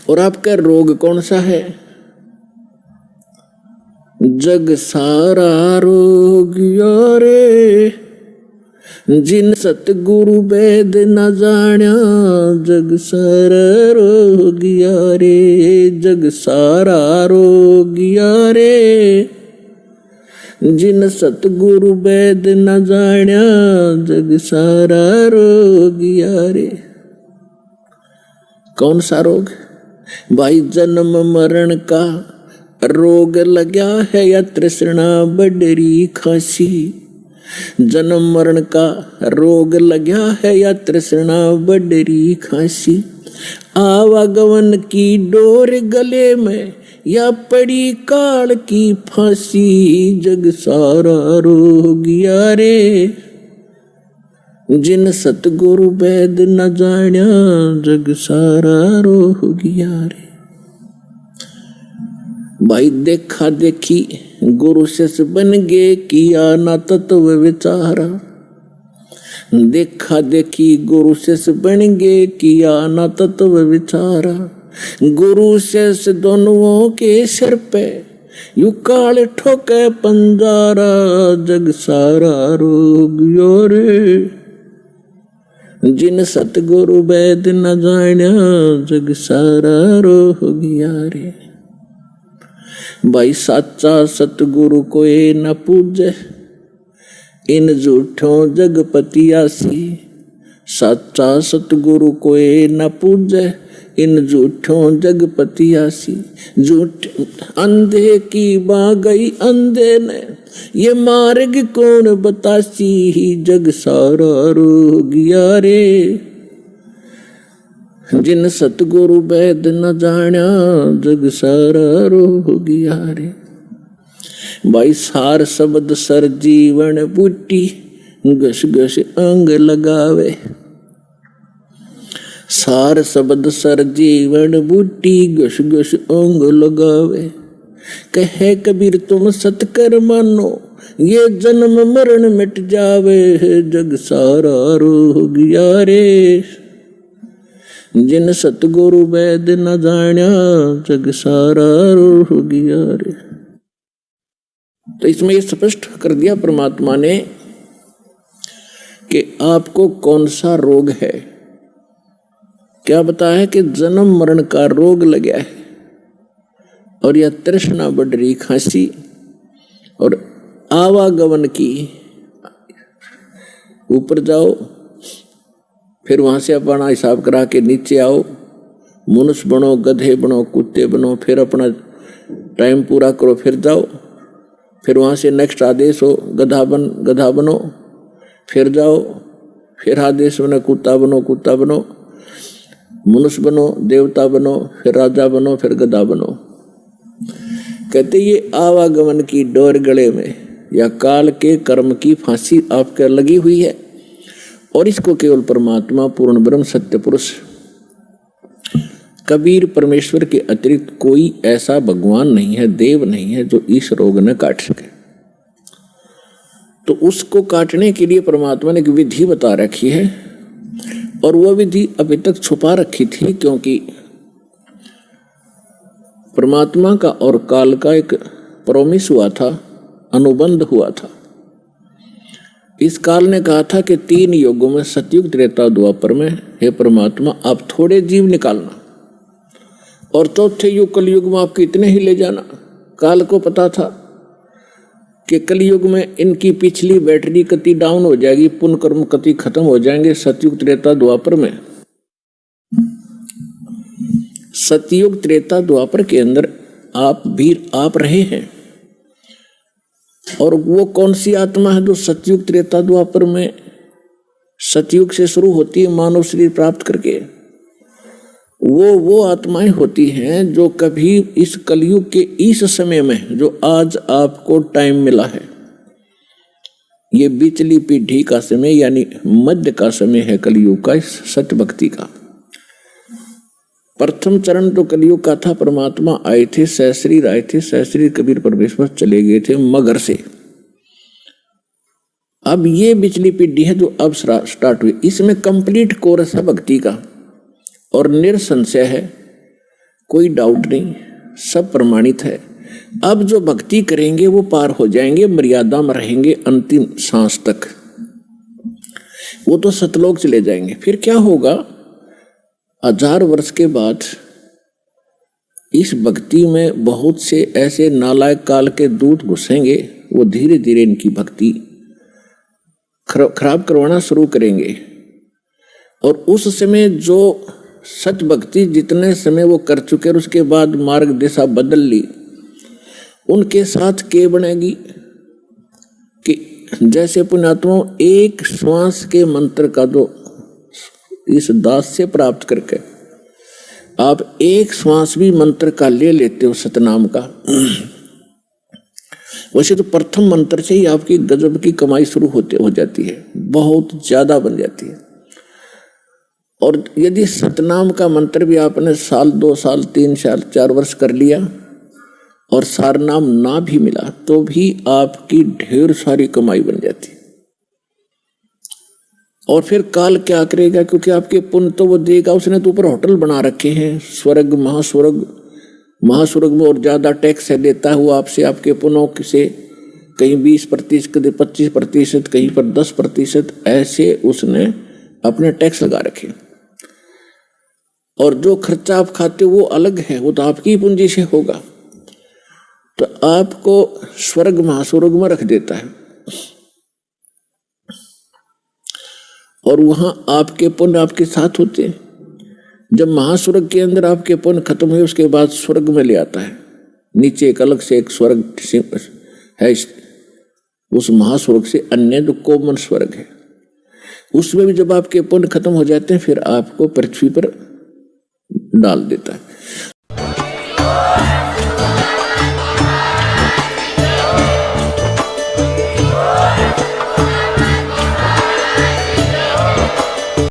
और आपका रोग कौन सा है? जग सारा रोग यारे, जिन सतगुरु वेद न जाण्या, जग सारा रोग यारे, जग सारा रोग यारे, जिन सतगुरु वेद न जाण्या, जग सारा रोग यारे। कौन सा रोग? भाई जन्म मरण का रोग लगा है या तृष्णा बडरी खासी। जन्म मरण का रोग लगा है या तृष्णा बडरी खासी। आवागमन की डोर गले में या पड़ी काल की फांसी, जग सारा रोग यारे, जिन सतगुरु वेद न जाण्या, जग सारा रोग यारे। भाई देखा देखी गुरु शिष्य बन गे, किया ना तत्व विचारा। देखा देखी गुरु शिष्य बन गे, किया ना तत्व विचारा। गुरु शिष्य दोनों के सिर पे यू काल ठोके पंजारा, जग सारा रोग यारे, जिन सतगुरु वेद न जाण्या, जग सारा रोग यारे। भाई साचा सतगुरु कोई न पूजे, इन झूठों जगपतियासी। साचा सतगुरु कोई न पूजे, इन झूठों जगपतियासी। झूठ अंधे की बा गई अंधे ने, ये मार्ग कौन बतासी, जग सारा रोग यारे, जिन सतगुरु वेद न जाण्या, जग सारा रोग यारे। भाई सार शब्द सर जीवन बूटी, घस घस अंग लगावे। सार शब्द सर जीवन बूटी, घस घस अंग लगावे। कहे कबीर तुम सतकर मानो, ये जन्म मरण मिट जावे, जग सारा रोग यारे, जिन सतगुरु वेद न जाण्या, जग सारा रोग यारे। तो इसमें ये स्पष्ट कर दिया परमात्मा ने कि आपको कौन सा रोग है। क्या बताया कि जन्म मरण का रोग लगा है, और यह तृष्णा बढ़ रही खांसी, और आवागमन की। ऊपर जाओ, फिर वहां से अपना हिसाब करा के नीचे आओ, मनुष्य बनो, गधे बनो, कुत्ते बनो, फिर अपना टाइम पूरा करो, फिर जाओ। फिर वहां से नेक्स्ट आदेश हो गधा बनो, फिर जाओ, फिर आदेश बने कुत्ता बनो, मनुष्य बनो, देवता बनो, फिर राजा बनो, फिर गधा बनो। कहते ये आवागमन की डोर गले में या काल के कर्म की फांसी आपके लगी हुई है, और इसको केवल परमात्मा पूर्ण ब्रह्म सत्य पुरुष कबीर परमेश्वर के अतिरिक्त कोई ऐसा भगवान नहीं है, देव नहीं है, जो इस रोग न काट सके। तो उसको काटने के लिए परमात्मा ने एक विधि बता रखी है, और वह विधि अभी तक छुपा रखी थी, क्योंकि परमात्मा का और काल का एक प्रॉमिस हुआ था, अनुबंध हुआ था। इस काल ने कहा था कि 3 युगों में, सतयुग त्रेता द्वापर में, हे परमात्मा आप थोड़े जीव निकालना, और चौथे युग कलयुग में आप कितने ही ले जाना। काल को पता था कि कलयुग में इनकी पिछली बैटरी कति डाउन हो जाएगी, पुण्य कर्म कति खत्म हो जाएंगे। सतयुग त्रेता द्वापर में, सतयुग त्रेता द्वापर के अंदर आप रहे हैं, और वो कौन सी आत्मा है जो सतयुग त्रेता द्वापर में, सतयुग से शुरू होती है मानव शरीर प्राप्त करके। वो आत्माएं होती हैं जो कभी इस कलयुग के इस समय में, जो आज आपको टाइम मिला है, ये बिचली पीढ़ी का समय यानी मध्य का समय है कलयुग का, इस सत्य भक्ति का। प्रथम चरण तो कलयुग का था, परमात्मा आए थे, सहस्रीर आए थे, सहस्रीर कबीर परमेश्वर चले गए थे मगर से। अब ये बिचली पीढ़ी है जो अब स्टार्ट हुई, इसमें कंप्लीट कोर्स है भक्ति का, और निरसंशय है कोई डाउट नहीं, सब प्रमाणित है। अब जो भक्ति करेंगे वो पार हो जाएंगे, मर्यादा में रहेंगे अंतिम सांस तक, वो तो सतलोक चले जाएंगे। फिर क्या होगा, 1000 वर्ष के बाद इस भक्ति में बहुत से ऐसे नालायक काल के दूत घुसेंगे, वो धीरे धीरे इनकी भक्ति खराब करवाना शुरू करेंगे। और उस समय जो सच भक्ति जितने समय वो कर चुके और उसके बाद मार्ग दिशा बदल ली, उनके साथ क्या बनेगी कि जैसे पुण्यात्माओं एक श्वास के मंत्र का जो इस दास से प्राप्त करके आप एक श्वास भी मंत्र का ले लेते हो सतनाम का, वैसे तो प्रथम मंत्र से ही आपकी गजब की कमाई शुरू हो जाती है, बहुत ज्यादा बन जाती है। और यदि सतनाम का मंत्र भी आपने साल 2 साल 3 साल 4 वर्ष कर लिया और सारनाम ना भी मिला तो भी आपकी ढेर सारी कमाई बन जाती। और फिर काल क्या करेगा, क्योंकि आपके पुण्य तो वो देगा, उसने तो ऊपर होटल बना रखे हैं, स्वर्ग महास्वर्ग में, और ज्यादा टैक्स है देता है वो आपसे, आपके पुण्यों से कहीं 20%, कहीं 25%, कहीं पर 10%, ऐसे उसने अपने टैक्स लगा रखे। और जो खर्चा आप खाते हो वो अलग है, वो तो आपकी पूंजी से होगा, तो आपको स्वर्ग महास्वर्ग में रख देता है। और वहां आपके पुण्य आपके साथ होते हैं। जब महास्वर्ग के अंदर आपके पुण्य खत्म हुए उसके बाद स्वर्ग में ले आता है, नीचे एक अलग से एक स्वर्ग है, उस महास्वर्ग से अन्य जो कोमन स्वर्ग है, उसमें भी जब आपके पुण्य खत्म हो जाते हैं फिर आपको पृथ्वी पर डाल देता है।